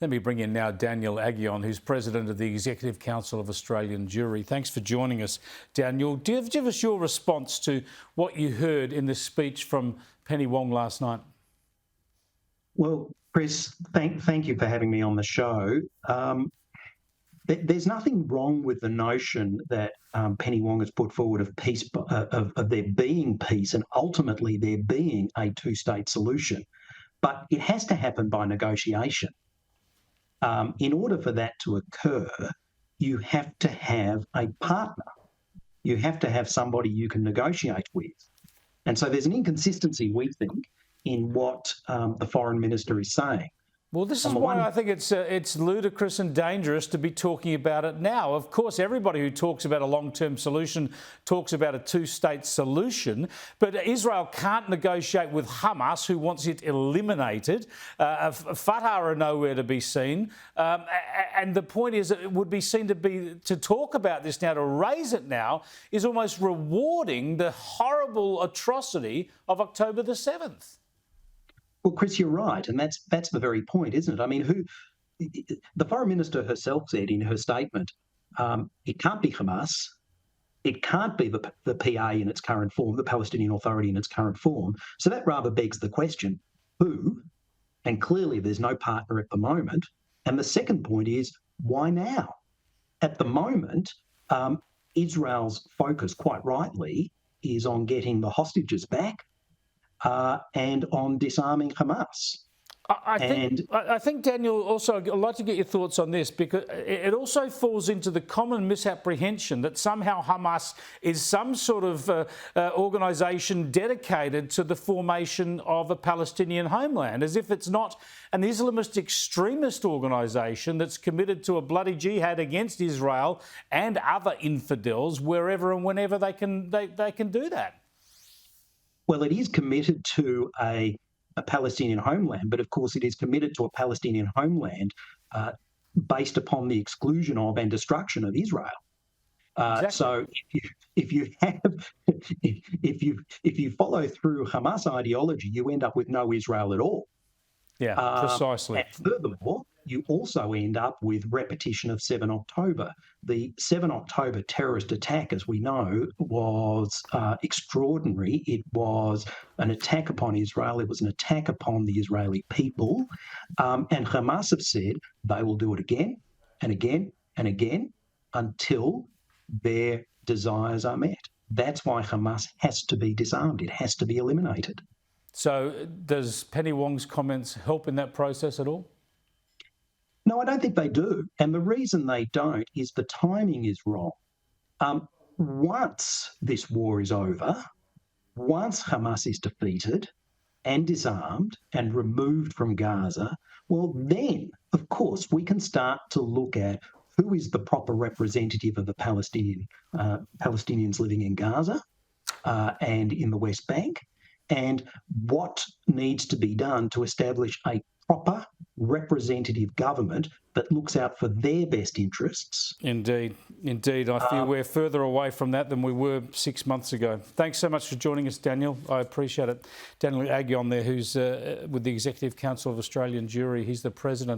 Let me bring in now Daniel Aghion, who's President of the Executive Council of Australian Jewry. Thanks for joining us, Daniel. Give us your response to what you heard in this speech from Penny Wong last night. Well, Chris, thank you for having me on the show. There's nothing wrong with the notion that Penny Wong has put forward of peace, of there being peace and ultimately there being a two-state solution. But it has to happen by negotiation. In order for that to occur, you have to have a partner. You have to have somebody you can negotiate with. And so there's an inconsistency, we think, in what the Foreign Minister is saying. Well, this is why I think it's ludicrous and dangerous to be talking about it now. Of course, everybody who talks about a long-term solution talks about a two-state solution, but Israel can't negotiate with Hamas, who wants it eliminated. Fatah are nowhere to be seen. And the point is, it would be seen to talk about this now, to raise it now, is almost rewarding the horrible atrocity of October the 7th. Well, Chris, you're right, and that's the very point, isn't it? I mean, the Foreign Minister herself said in her statement, it can't be Hamas, it can't be the PA in its current form, the Palestinian Authority in its current form. So that rather begs the question, who? And clearly there's no partner at the moment. And the second point is, why now? At the moment, Israel's focus, quite rightly, is on getting the hostages back. And on disarming Hamas. I think, Daniel, also I'd like to get your thoughts on this, because it also falls into the common misapprehension that somehow Hamas is some sort of organisation dedicated to the formation of a Palestinian homeland, as if it's not an Islamist extremist organisation that's committed to a bloody jihad against Israel and other infidels wherever and whenever they can do that. Well, it is committed to a Palestinian homeland, but of course it is committed to a Palestinian homeland based upon the exclusion of and destruction of Israel. Exactly. So if you follow through Hamas ideology, you end up with no Israel at all. Yeah, precisely. And furthermore, you also end up with repetition of 7 October. The 7 October terrorist attack, as we know, was extraordinary. It was an attack upon Israel. It was an attack upon the Israeli people. And Hamas have said they will do it again and again and again until their desires are met. That's why Hamas has to be disarmed. It has to be eliminated. So does Penny Wong's comments help in that process at all? No, I don't think they do. And the reason they don't is the timing is wrong. Once this war is over, once Hamas is defeated and disarmed and removed from Gaza, well, then, of course, we can start to look at who is the proper representative of the Palestinians living in Gaza and in the West Bank, and what needs to be done to establish a proper representative government that looks out for their best interests. Indeed. I feel we're further away from that than we were 6 months ago. Thanks so much for joining us, Daniel. I appreciate it. Daniel Aghion there, who's with the Executive Council of Australian Jewry. He's the President